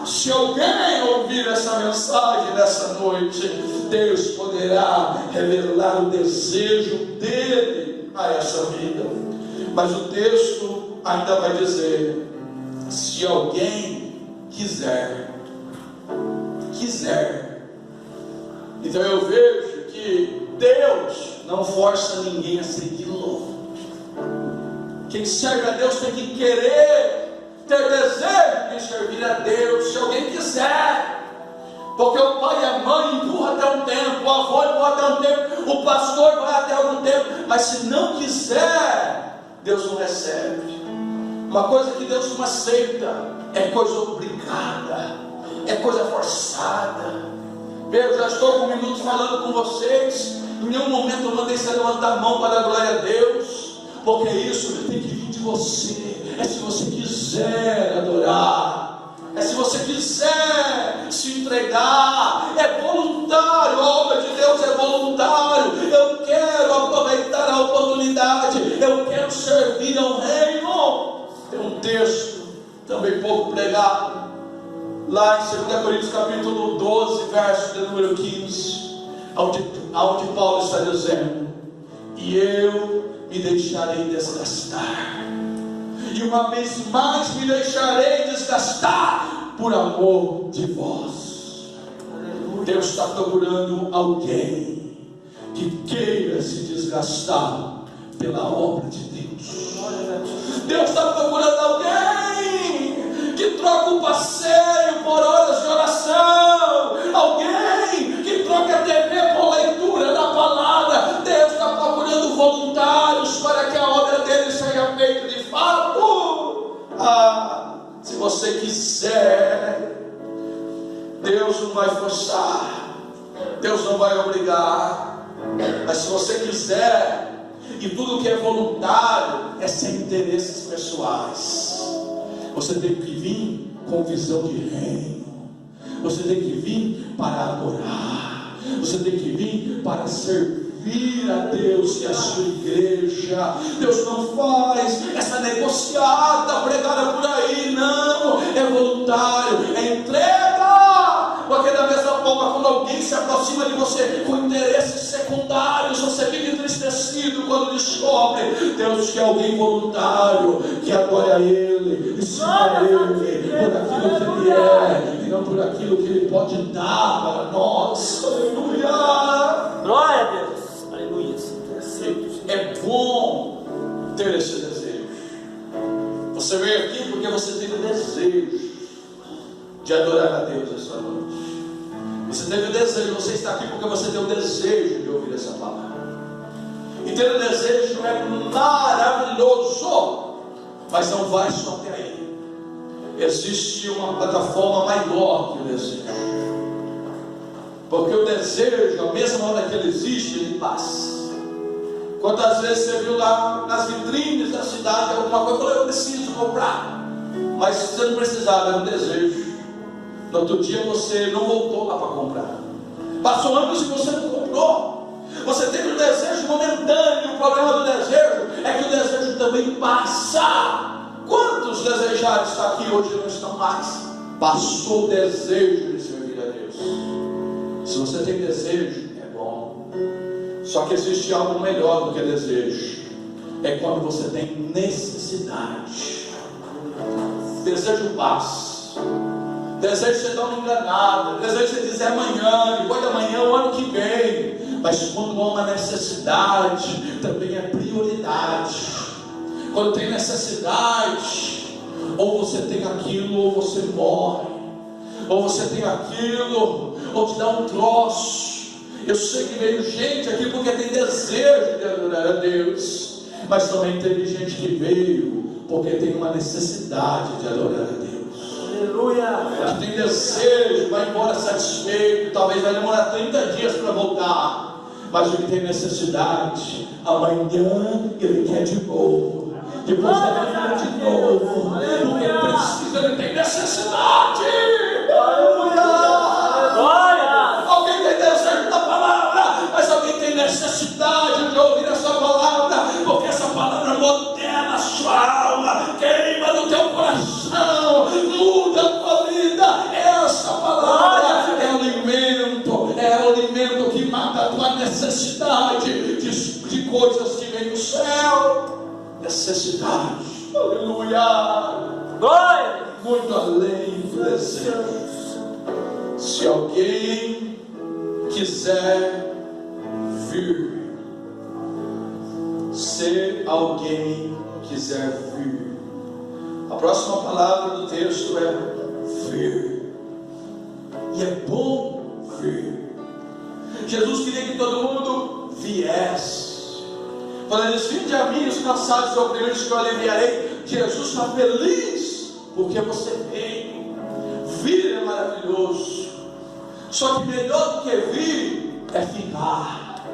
Se alguém ouvir essa mensagem nessa noite, Deus poderá revelar o desejo dele a essa vida. Mas o texto ainda vai dizer, se alguém quiser. Então eu vejo que Deus não força ninguém a segui-lo. Quem serve a Deus tem que querer, ter desejo de servir a Deus, se alguém quiser. Porque o pai e a mãe empurram até um tempo, o avô empurra até um tempo, o pastor vai até algum tempo, mas se não quiser, Deus não recebe. Uma coisa que Deus não aceita é coisa obrigada, é coisa forçada. Eu já estou com minutos falando com vocês, em nenhum momento eu mandei você levantar a mão para dar glória a Deus, porque isso tem que vir de você. É se você quiser adorar, é se você quiser se entregar, é voluntário. A obra de Deus é voluntário. Eu quero aproveitar a oportunidade, eu quero servir ao reino. Tem um texto também pouco pregado lá em 2 Coríntios capítulo 12, verso de número 15, onde Paulo está dizendo, e eu me deixarei desgastar, e uma vez mais me deixarei desgastar por amor de vós. Deus está procurando alguém que queira se desgastar pela obra de Deus. Deus está procurando alguém que troca o passeio por horas de oração, alguém que troca a TV por leitura da palavra. Deus está procurando voluntários para que a obra dele seja feita de fato. Se você quiser, Deus não vai forçar, Deus não vai obrigar, mas se você quiser, e tudo que é voluntário é sem interesses pessoais. Você tem que vir com visão de reino. Você tem que vir para adorar. Você tem que vir para servir a Deus e a sua igreja. Deus não faz essa negociata pregada por aí, não. É voluntário, é entrega. Porque da mesma forma, quando alguém se aproxima de você com interesses secundários, você fica entristecido quando descobre. Deus quer alguém voluntário, que adore a Ele, e sirva a Ele por aquilo que Ele é, e não por aquilo que Ele pode dar para nós. Aleluia! Glória a Deus! Aleluia! É bom ter esse desejo. Você veio aqui porque você teve desejo de adorar a Deus essa noite. Você teve o desejo, você está aqui porque você tem o desejo de ouvir essa palavra. E ter o desejo é maravilhoso, mas não vai só até aí. Existe uma plataforma maior que o desejo. Porque o desejo, a mesma hora que ele existe, ele passa. Quantas vezes você viu lá nas vitrines da cidade alguma coisa e falou, eu preciso comprar. Mas você não precisava, era um desejo. No outro dia você não voltou lá para comprar. Passou anos e você não comprou. Você teve um desejo momentâneo. O problema do desejo é que o desejo também passa. Quantos desejados está aqui hoje não estão mais? Passou o desejo de servir a Deus. Se você tem desejo, é bom. Só que existe algo melhor do que desejo. É quando você tem necessidade. Desejo passa. Desejo você dar uma enganada. Desejo você dizer amanhã, depois de amanhã, o ano que vem. Mas quando há uma necessidade, também é prioridade. Quando tem necessidade, ou você tem aquilo, ou você morre. Ou você tem aquilo, ou te dá um troço. Eu sei que veio gente aqui porque tem desejo de adorar a Deus. Mas também teve gente que veio porque tem uma necessidade de adorar a Deus. Aleluia. Que tem desejo, vai embora satisfeito. Talvez vai demorar 30 dias para voltar. Mas o que tem necessidade, amanhã ele quer de novo. Depois ele quer de novo. Porque ele precisa, ele tem necessidade. Aleluia. Alguém tem desejo da palavra, mas alguém tem necessidade de ouvir essa palavra, porque essa palavra modela a sua alma, queima no teu coração, muda a tua vida. Essa palavra é o alimento que mata a tua necessidade de coisas que vêm do céu. Necessidade, aleluia. Glória. Muito além do desejo. Se alguém quiser vir, se alguém quiser vir, a próxima palavra do texto é vir. E é bom vir. Jesus queria que todo mundo viesse. Quando eles vinde a mim, os cansados e oprimidos, que eu aliviarei. Jesus está feliz porque você veio. Vir é maravilhoso. Só que melhor do que vir é ficar.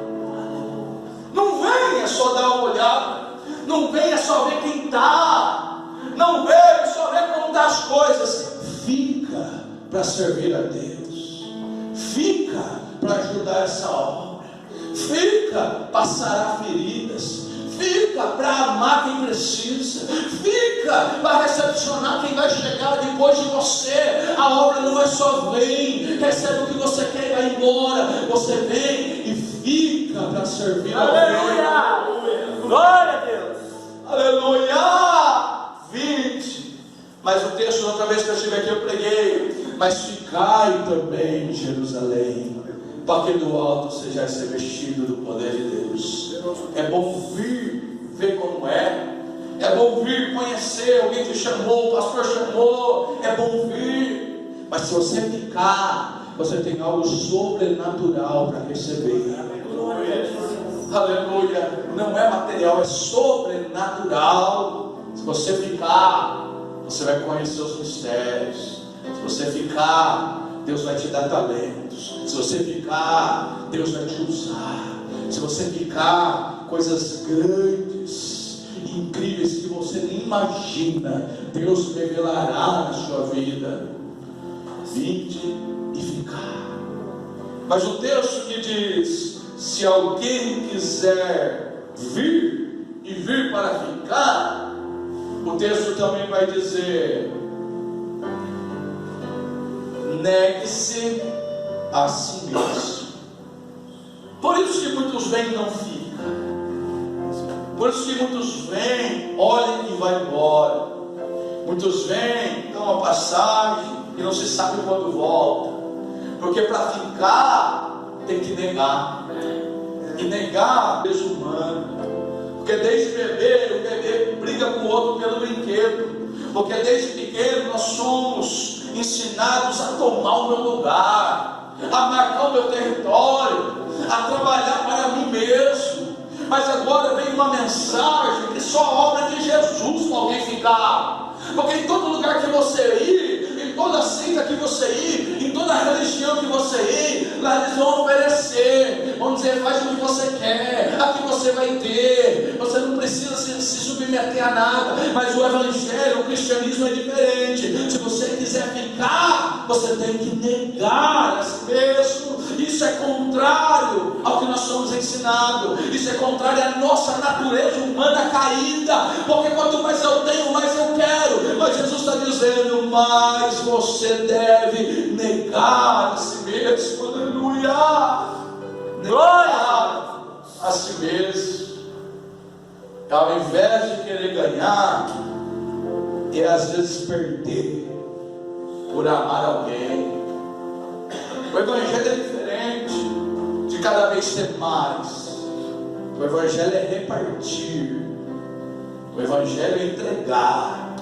Não venha só dar uma olhada. Não venha só ver quem está. Não venha só ver como estão as coisas. Fica para servir a Deus. Fica para ajudar essa obra. Fica para sarar feridas. Fica para amar quem precisa. Fica para recepcionar quem vai chegar depois de você. A obra não é só vem, recebe o que você quer e vai embora. Você vem e fica para servir a Deus. Aleluia. Glória a Deus. Aleluia. 20. Mas o texto, outra vez que eu estive aqui, eu preguei. Mas ficai também em Jerusalém, para que do alto sejais revestido do poder de Deus. É bom vir, ver como é. É bom vir conhecer, alguém te chamou, o pastor chamou. É bom vir. Mas se você ficar, você tem algo sobrenatural para receber. Aleluia. Não é material, é sobrenatural. Se você ficar, você vai conhecer os mistérios. Se você ficar, Deus vai te dar talentos. Se você ficar, Deus vai te usar. Se você ficar, coisas grandes, incríveis que você nem imagina, Deus revelará na sua vida. Vinde e ficar. Mas o texto que diz: se alguém quiser vir e vir para ficar, o texto também vai dizer: negue-se a si mesmo. Por isso que muitos vêm e não ficam. Por isso que muitos vêm, olham e vão embora. Muitos vêm, dão uma passagem e não se sabe quando volta. Porque para ficar tem que negar. E negar é desumano. Porque desde bebê, o bebê briga com o outro pelo brinquedo. Porque desde pequeno nós somos ensinados a tomar o meu lugar. a marcar o meu território, a trabalhar para mim mesmo. Mas agora vem uma mensagem que só a obra de Jesus para alguém ficar. Porque em todo lugar que você ir, em toda seita que você ir, em toda religião que você ir, lá eles vão oferecer, vão dizer: faz o que você quer, aqui você vai ter, você não precisa se submeter a nada. Mas o evangelho, o cristianismo é diferente. Se você quiser ficar, você tem que negar a si mesmo. Isso é contrário ao que nós somos ensinados, isso é contrário à nossa natureza humana caída, porque quanto mais eu tenho, mais eu quero. Mas Jesus está dizendo: mais você deve negar a si mesmo. Aleluia! Negar a si mesmo. Ao invés de querer ganhar, e às vezes perder por amar alguém. O evangelho é diferente de cada vez ter mais. O evangelho é repartir. O evangelho é entregar.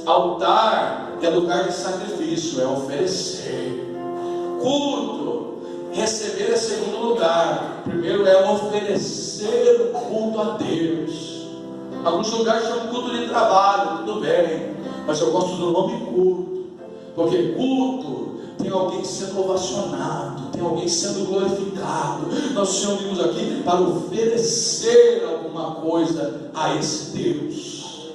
Altar é lugar de sacrifício, é oferecer. Culto, receber é segundo lugar. Primeiro é oferecer o culto a Deus. Alguns lugares chamam culto de trabalho, tudo bem, mas eu gosto do nome culto, porque culto tem alguém sendo ovacionado, tem alguém sendo glorificado. Nós nos reunimos aqui para oferecer alguma coisa a esse Deus.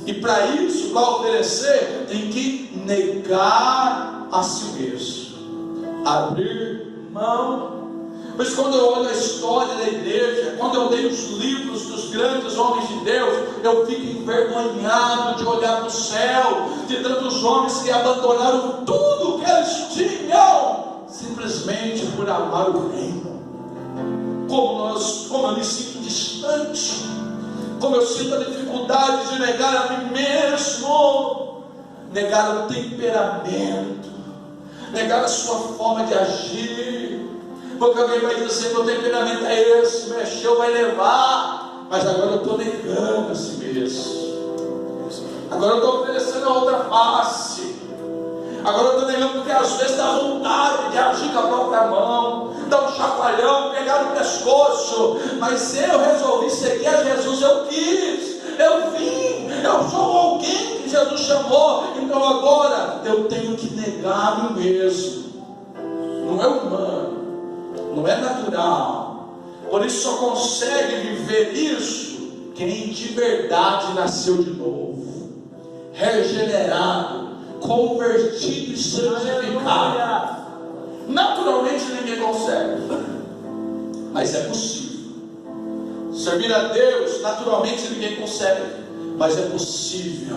E para isso, para oferecer, tem que negar a si mesmo, abrir mão. Mas quando eu olho a história da igreja, quando eu leio os livros dos grandes homens de Deus, eu fico envergonhado de olhar para o céu, de tantos homens que abandonaram tudo que eles tinham, simplesmente por amar o reino. Como eu me sinto distante, como eu sinto a dificuldade de negar a mim mesmo, negar o temperamento, negar a sua forma de agir. Porque alguém vai dizer: meu temperamento é esse, mexeu, vai levar. Mas agora eu estou negando a si mesmo. Agora eu estou oferecendo a outra face. Agora eu estou negando, porque às vezes dá vontade de agir com a própria mão, dar um chacoalhão, pegar no pescoço. Mas se eu resolvi seguir a Jesus, eu quis, eu vim, eu sou alguém que Jesus chamou. Então agora eu tenho que negar a mim mesmo. Não é humano, não é natural. Por isso só consegue viver isso quem de verdade nasceu de novo, regenerado, convertido e santificado. Naturalmente ninguém consegue, mas é possível. Servir a Deus naturalmente ninguém consegue, mas é possível,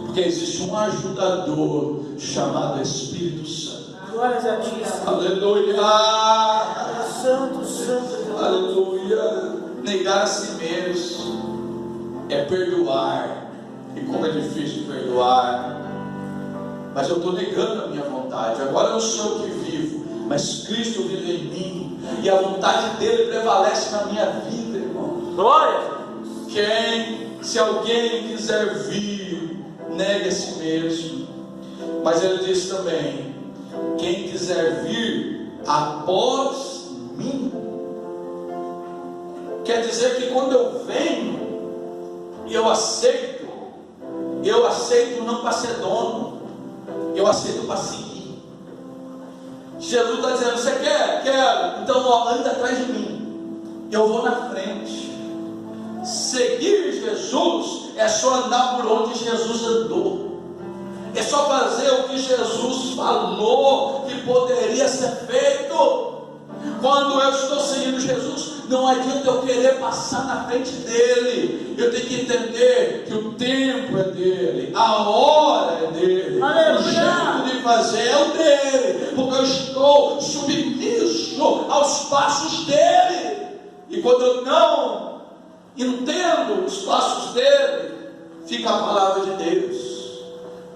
porque existe um ajudador chamado Espírito Santo. Glórias a Ti. Aleluia. Santo, santo. Aleluia. Negar a si mesmo é perdoar. E como é difícil perdoar. Mas eu estou negando a minha vontade. Agora eu sou eu que vivo, mas Cristo vive em mim, e a vontade dele prevalece na minha vida, irmão. Glória. Se alguém quiser vir, negue a si mesmo. Mas ele diz também: quem quiser vir após mim. Quer dizer que quando eu venho e eu aceito não para ser dono, eu aceito para seguir. Jesus está dizendo: você quer? Quero. Então anda atrás de mim, eu vou na frente. Seguir Jesus é só andar por onde Jesus andou, é só fazer o que Jesus falou que poderia ser feito. Quando eu estou seguindo Jesus, não adianta eu querer passar na frente dele. Eu tenho que entender que o tempo é dele, a hora é dele, Aleluia. O jeito de fazer é o dele, porque eu estou submisso aos passos dele. E quando eu não entendo os passos dele, fica a palavra de Deus.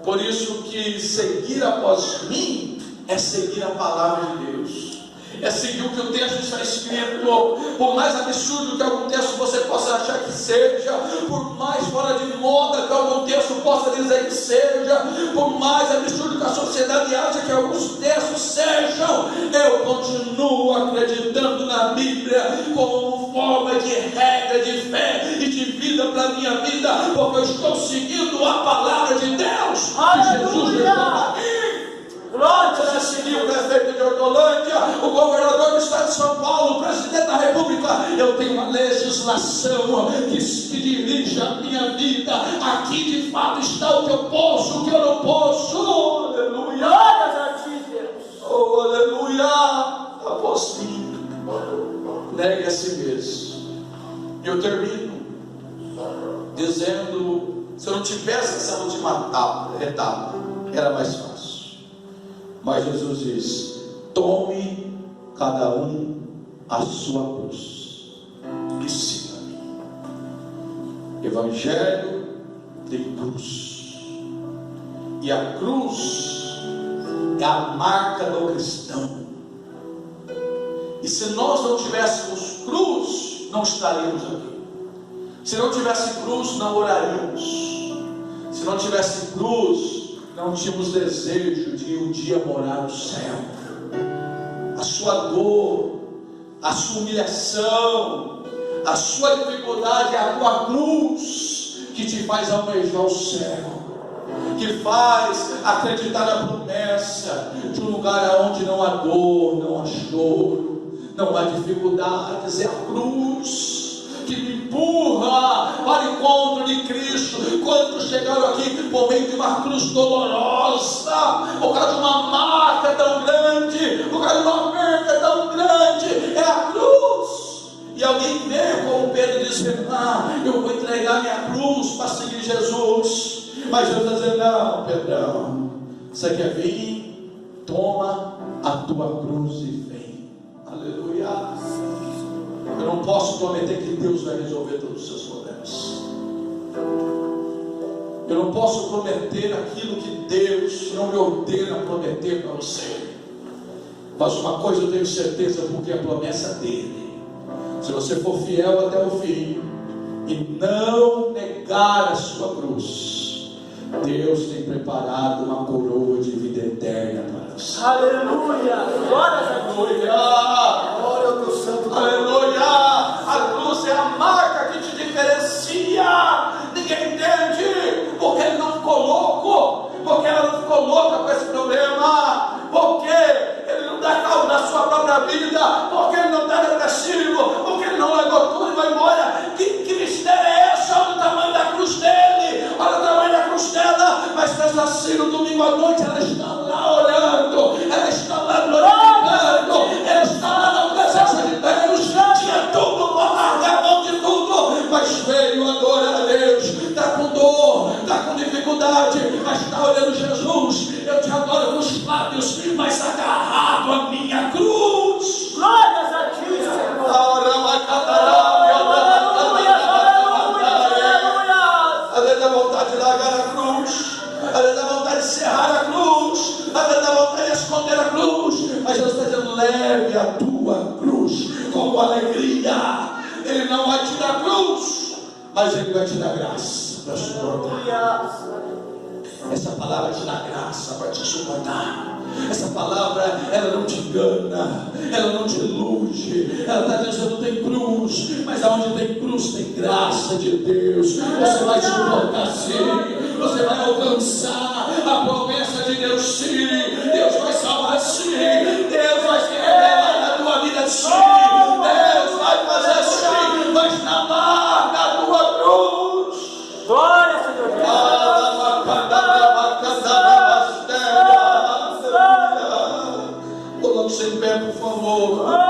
Por isso que seguir após mim é seguir a palavra de Deus. é seguir o que o texto está escrito. Por mais absurdo que algum texto você possa achar que seja, por mais fora de moda que algum texto possa dizer que seja, por mais absurdo que a sociedade acha que alguns textos sejam, eu continuo acreditando na Bíblia como forma de regra de fé e de vida para a minha vida, porque eu estou seguindo a palavra de Deus que Jesus deixou para mim. Glória a seguir o prefeito de Hortolândia, o governador do estado de São Paulo, o presidente da República. Eu tenho uma legislação que dirige a minha vida. Aqui de fato está o que eu posso, o que eu não posso. Aleluia. Glórias a ti, Deus. Oh, aleluia. Apóstolo, negue a si mesmo. E eu termino dizendo: se eu não tivesse essa última etapa, era mais fácil. Mas Jesus diz: tome cada um a sua cruz e siga-me. Evangelho de cruz. E a cruz é a marca do cristão. E se nós não tivéssemos cruz, não estaríamos aqui. Se não tivesse cruz, não oraríamos. Se não tivesse cruz, não tínhamos desejo de um dia morar no céu. A sua dor, a sua humilhação, a sua dificuldade é a tua cruz que te faz almejar o céu, que faz acreditar na promessa de um lugar onde não há dor, não há choro, não há dificuldades. É a cruz que me empurra para o encontro de Cristo. Quantos chegaram aqui por meio de uma cruz dolorosa, por causa de uma marca tão grande, por causa de uma perda tão grande? É a cruz. E alguém veio como Pedro dizendo: eu vou entregar minha cruz para seguir Jesus. Mas Jesus está dizendo: não, Pedrão, você quer vir? Toma a tua cruz e vem. Aleluia. Eu não posso prometer que Deus vai resolver todos os seus problemas. Eu não posso prometer aquilo que Deus não me ordena prometer para você. Mas uma coisa eu tenho certeza, porque a promessa dele, se você for fiel até o fim e não negar a sua cruz, Deus tem preparado uma coroa de vida eterna para você. Aleluia. Glórias a ti. Glória ao teu santo nome. Aleluia. A cruz é a marca que te diferencia. Ninguém entende porque ele não ficou louco, porque ela não ficou louca com esse problema, porque ele não dá causa da sua própria vida, porque ele não está depressivo, porque ele não largou tudo e vai embora. Que mistério é esse? Olha o tamanho da cruz dele, olha o tamanho da cruz dela. Mas pensa assim, no domingo à noite ela está lá olhando, ela está lá glorificando, ela está lá na presença de Deus. Tinha tudo para largar a mão de tudo, mas veio adorar a Deus. Está com dor, está com dificuldade, mas está olhando Jesus. Eu te adoro com os lábios, mas agarrado à minha cruz. Glórias a ti, Senhor. Às vezes dá vontade de largar a cruz, às vezes dá vontade de serrar a cruz, às vezes dá vontade de esconder a cruz, mas Deus está dizendo: leve a tua cruz com alegria. Ele não vai te dar cruz, mas Ele vai te dar graça para suportar. Essa palavra te dá graça para te suportar. Essa palavra, ela não te engana, ela não te ilude. Ela está dizendo: tem cruz, mas aonde tem cruz tem graça de Deus. Você vai suportar sim, você vai alcançar a promessa de Deus sim. Deus vai salvar sim, Deus vai se revelar na tua vida sim, Deus vai fazer sim, mas na marca da tua cruz. Glória, Senhor Jesus. Coloque-se em pé, por favor.